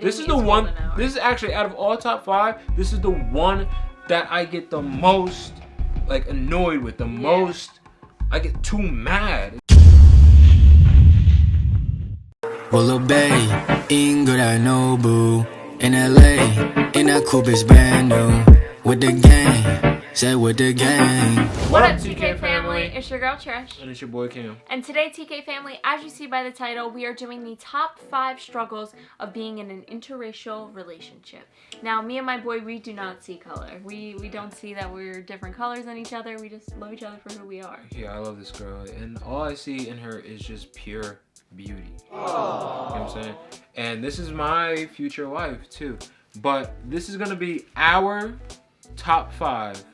This is the one. This is actually out of all top 5. This is the one that I get the most like annoyed with. The most. I get too mad. Willow Bay, Ingrid, I know, boo. In LA, in a coupe is brand new. With the gang, say with the gang. What up, TK family? It's your girl Trish. And it's your boy Cam. And today, TK family, as you see by the title, we are doing the top 5 struggles of being in an interracial relationship. Now, me and my boy, we do not see color. We don't see that we're different colors than each other. We just love each other for who we are. Yeah, I love this girl. And all I see in her is just pure beauty. Aww. You know what I'm saying? And this is my future wife, too. But this is going to be our top 5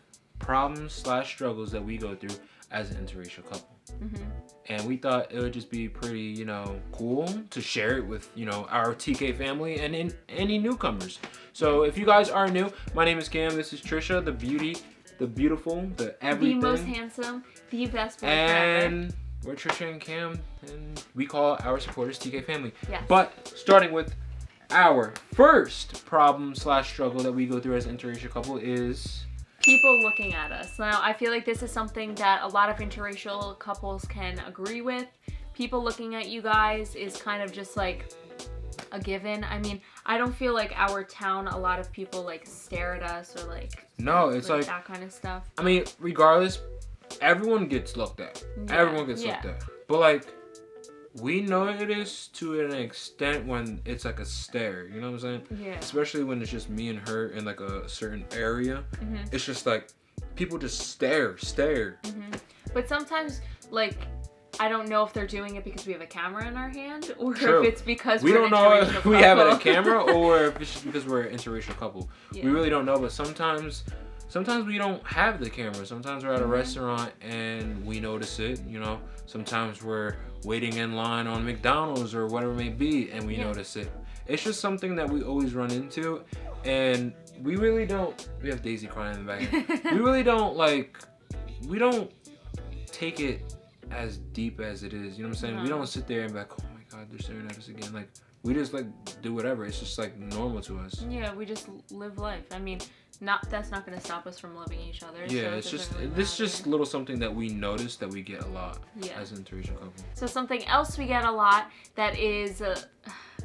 problems/struggles that we go through as an interracial couple. Mm-hmm. And we thought it would just be pretty, cool to share it with, our TK family and any newcomers. So if you guys are new, my name is Cam. This is Tricia, the beauty, the beautiful, the everything. The most handsome, the best boyfriend and ever. We're Tricia and Cam, and we call our supporters TK family. Yes. But starting with our first problem/struggle that we go through as an interracial couple is people looking at us. Now, I feel like this is something that a lot of interracial couples can agree with. People looking at you guys is kind of just like a given. I mean, I don't feel like our town, a lot of people like stare at us or like... No, it's like that kind of stuff. I mean, regardless, everyone gets looked at. Yeah, everyone gets looked at. But like, we know it is to an extent when it's like a stare, you know what I'm saying? Yeah. Especially when it's just me and her in like a certain area. Mm-hmm. It's just like, people just stare. Mm-hmm. But sometimes, like, I don't know if they're doing it because we have a camera in our hand or if it's because we don't know if we have a camera or if it's just because we're an interracial couple. Yeah. We really don't know, but sometimes we don't have the camera. Sometimes we're at a restaurant and we notice it, Sometimes we're waiting in line on McDonald's or whatever it may be and we notice it. It's just something that we always run into, and we really don't... We have Daisy crying in the back. We don't take it as deep as it is, you know what I'm saying? No. We don't sit there and be like, oh my God, they're staring at us again. Like, we just do whatever. It's just like normal to us. Yeah, we just live life. I mean, that's not going to stop us from loving each other. Yeah, so it's just this is just little something that we notice that we get a lot as an interracial couple. So something else we get a lot that is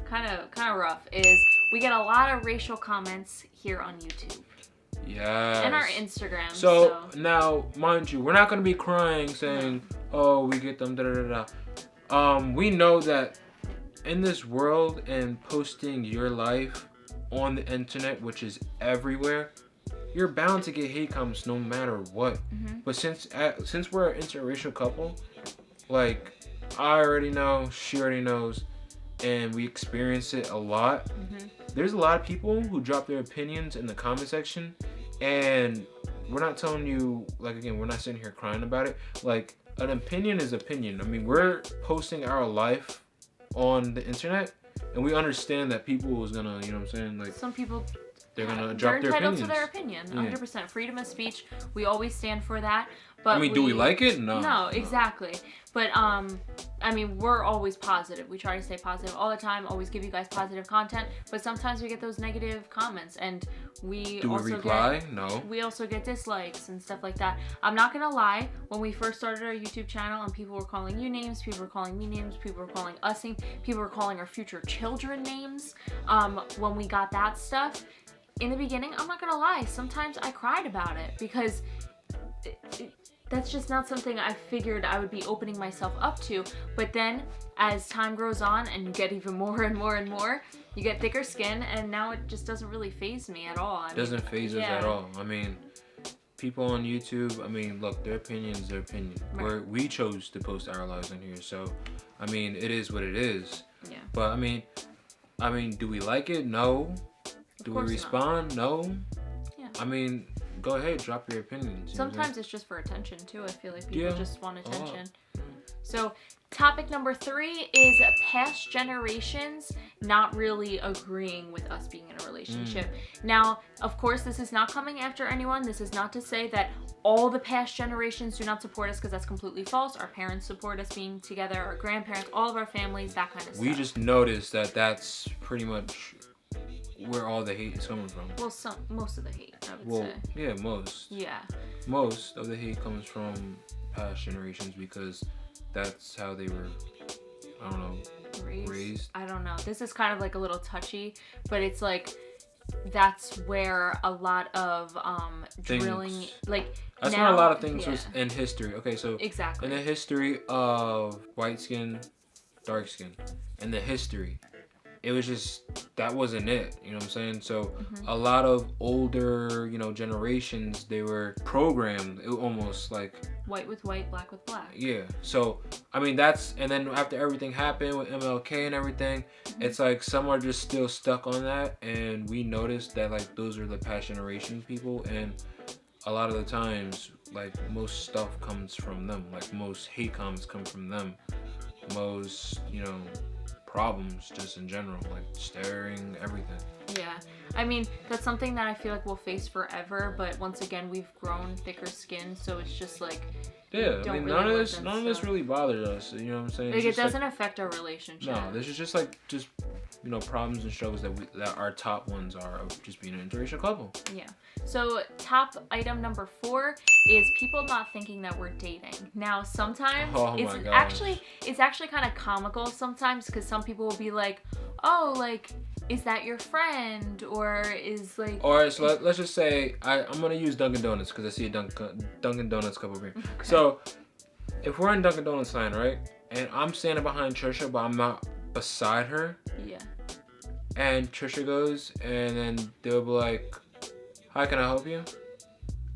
kind of rough is we get a lot of racial comments here on YouTube. Yes. And our Instagram. So now, mind you, we're not going to be crying saying, oh, we get them, we know that in this world and posting your life on the internet, which is everywhere, you're bound to get hate comments no matter what. Mm-hmm. But since we're an interracial couple, like, I already know, she already knows, and we experience it a lot. Mm-hmm. There's a lot of people who drop their opinions in the comment section, and we're not telling you, like, again, we're not sitting here crying about it. Like, an opinion is opinion. I mean, we're posting our life on the internet, and we understand that people is gonna, you know what I'm saying? Like, some people, they're gonna drop their opinions. They're entitled to their opinion, 100%. Freedom of speech, we always stand for that. But I mean, do we like it? No. No, exactly. But, I mean, we're always positive. We try to stay positive all the time, always give you guys positive content. But sometimes we get those negative comments, and we reply? No. We also get dislikes and stuff like that. I'm not gonna lie, when we first started our YouTube channel and people were calling you names, people were calling me names, people were calling us names, people were calling our future children names, when we got that stuff, in the beginning, I'm not gonna lie, sometimes I cried about it because that's just not something I figured I would be opening myself up to. But then, as time grows on and you get even more and more and more, you get thicker skin, and now it just doesn't really faze me at all. It doesn't faze us at all. I mean, people on YouTube, I mean, look, their opinion is their opinion. Right. We chose to post our lives on here, so, I mean, it is what it is. Yeah. But, I mean, do we like it? No. Do we respond? No. Yeah. I mean, go ahead, drop your opinions. Sometimes it's just for attention too. I feel like people just want attention. So topic number 3 is past generations not really agreeing with us being in a relationship. Now, of course, this is not coming after anyone. This is not to say that all the past generations do not support us, because that's completely false. Our parents support us being together, our grandparents, all of our families, that kind of stuff. We just noticed that that's pretty much where all the hate is coming from. Well, most of the hate, I would say. Yeah, most. Yeah. Most of the hate comes from past generations because that's how they were, I don't know, raised. I don't know. This is kind of like a little touchy, but it's like that's where a lot of drilling, like that's now, where a lot of things was in history. Okay, so exactly in the history of white skin, dark skin, in the history, it was just that wasn't it. You know what I'm saying? So a lot of older, generations, they were programmed almost like white with white, black with black. Yeah. So I mean and then after everything happened with MLK and everything, it's like some are just still stuck on that, and we noticed that like those are the past generation people, and a lot of the times like most stuff comes from them. Like most hate comments come from them. Most problems just in general, like staring, everything. Yeah, I mean that's something that I feel like we'll face forever, but once again we've grown thicker skin, so it's just like I mean none of this really bothers us, you know what I'm saying? Like it doesn't affect our relationship. No, this is just problems and struggles that our top ones are of just being an interracial couple. Yeah. So top item number 4 is people not thinking that we're dating. Now sometimes it's actually kind of comical sometimes, because some people will be like, oh, like, is that your friend, or is like, or so let's just say I'm gonna use Dunkin' Donuts because I see a Dunkin' Donuts couple over here. Okay. So if we're in Dunkin' Donuts line, right, and I'm standing behind Tricia but I'm not beside her, yeah, and Tricia goes, and then they'll be like, hi, can I help you?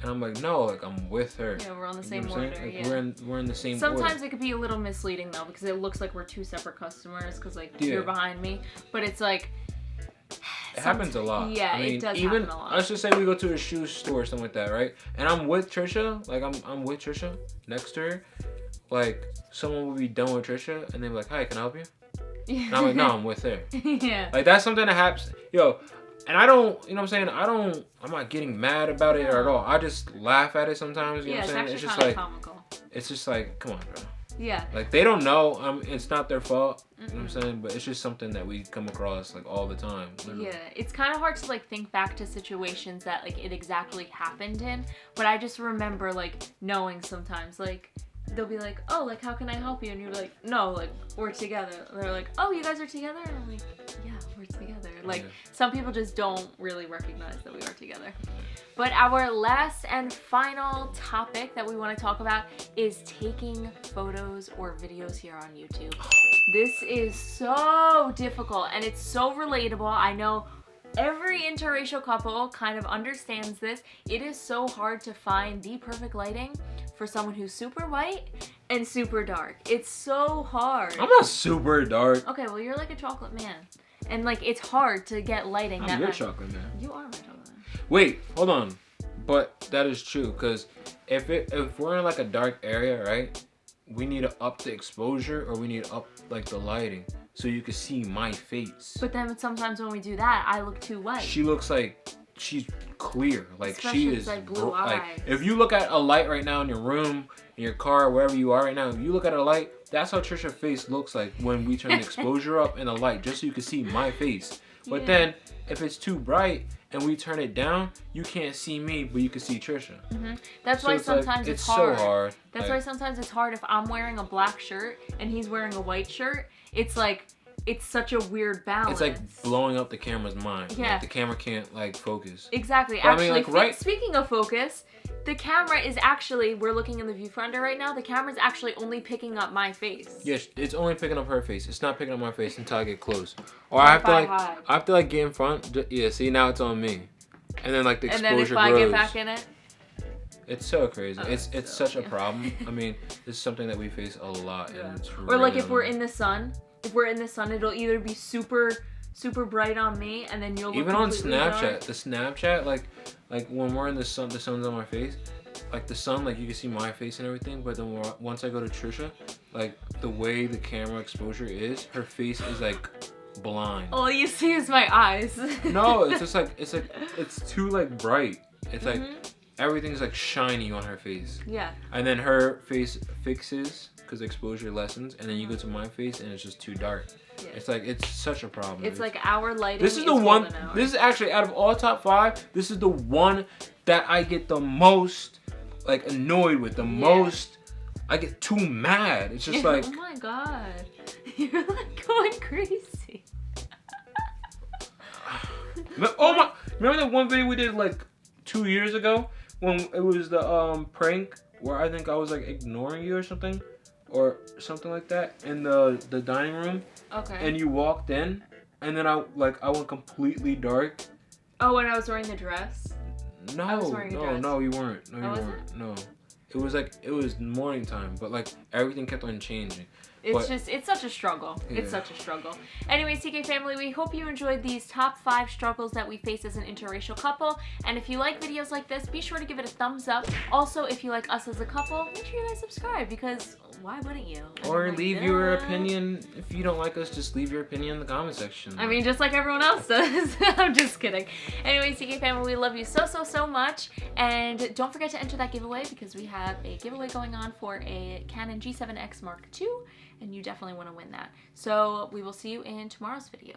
And I'm like, no, like I'm with her. Yeah, we're on the same order. Like, yeah. we're in the same Sometimes order. It could be a little misleading though, because it looks like we're two separate customers, because like you're behind me, but it's like it happens a lot. Yeah, I mean, it does even, happen a lot. Let's just say we go to a shoe store or something like that, right? And I'm with Tricia, like I'm with Tricia next to her. Like someone will be done with Tricia and they'll be like, hi, can I help you? And I'm like, no, I'm with her. Yeah. Like that's something that happens. Yo, and I don't, you know what I'm saying? I'm not getting mad about it at all. I just laugh at it sometimes, you know what I'm saying? It's just like comical. It's just like, come on, bro. Yeah. Like they don't know. It's not their fault. You know what I'm saying? But it's just something that we come across like all the time. Literally. Yeah, it's kind of hard to like think back to situations that like it exactly happened in, but I just remember like knowing sometimes like they'll be like, oh, like how can I help you? And you're like, no, like we're together. And they're like, oh, you guys are together? And I'm like, yeah, we're together. Like some people just don't really recognize that we are together. But our last and final topic that we want to talk about is taking photos or videos here on YouTube. This is so difficult and it's so relatable. I know every interracial couple kind of understands this. It is so hard to find the perfect lighting for someone who's super white and super dark. It's so hard. I'm not super dark. Okay, well you're like a chocolate man. And like it's hard to get lighting. I'm your chocolate man. You are my chocolate man. Wait, hold on. But that is true, because if we're in like a dark area, right, we need to up the exposure, or we need to up like the lighting so you can see my face. But then sometimes when we do that, I look too white. She looks like she's clear, like especially she if is it's like blue eyes. like if you look at a light right now in your room, in your car, wherever you are right now, if you look at a light, that's how Tricia's face looks like when we turn the exposure up in the light, just so you can see my face. But then if it's too bright and we turn it down, you can't see me, but you can see Tricia. That's why sometimes it's hard. So hard. That's why sometimes it's hard if I'm wearing a black shirt and he's wearing a white shirt. It's like, it's such a weird balance. It's like blowing up the camera's mind. Yeah. Like the camera can't like focus. Exactly. But actually, speaking of focus, the camera is actually, we're looking in the viewfinder right now, the camera's actually only picking up my face. Yes, it's only picking up her face. It's not picking up my face until I get close. Or I have to get in front. Yeah, see, now it's on me. And then like the exposure grows. And then if I get back in it? It's so crazy. It's such a problem. I mean, this is something that we face a lot. And it's or like if we're in the sun. If we're in the sun, it'll either be super bright on me, and then you'll look even on Snapchat. dark. The Snapchat, like when we're in the sun's on my face. Like the sun, like you can see my face and everything. But then once I go to Tricia, like the way the camera exposure is, her face is like blind. All you see is my eyes. No, it's just like it's too like bright. It's like everything's like shiny on her face. Yeah. And then her face fixes because exposure lessens, and then you go to my face and it's just too dark. Yeah. It's such a problem. It's like our lighting. This is the one. This is actually out of all top 5. This is the one that I get the most like annoyed with. The most. I get too mad. It's just like. Oh my god, you're like going crazy. Oh my! Remember that one video we did like 2 years ago when it was the prank where I think I was like ignoring you or something like that in the dining room. Okay. And you walked in, and then I went completely dark. Oh, when I was wearing the dress. No, I was wearing a dress. no, you weren't. No, you wasn't? weren't. No, it was morning time, but like everything kept on changing. It's such a struggle. Yeah. It's such a struggle. Anyway, CK family, we hope you enjoyed these top 5 struggles that we face as an interracial couple. And if you like videos like this, be sure to give it a thumbs up. Also, if you like us as a couple, make sure you guys subscribe, because why wouldn't you? Or leave your opinion. If you don't like us, just leave your opinion in the comment section. I mean, just like everyone else does. I'm just kidding. Anyway, CK family, we love you so much. And don't forget to enter that giveaway, because we have a giveaway going on for a Canon G7X Mark II. And you definitely want to win that. So we will see you in tomorrow's video.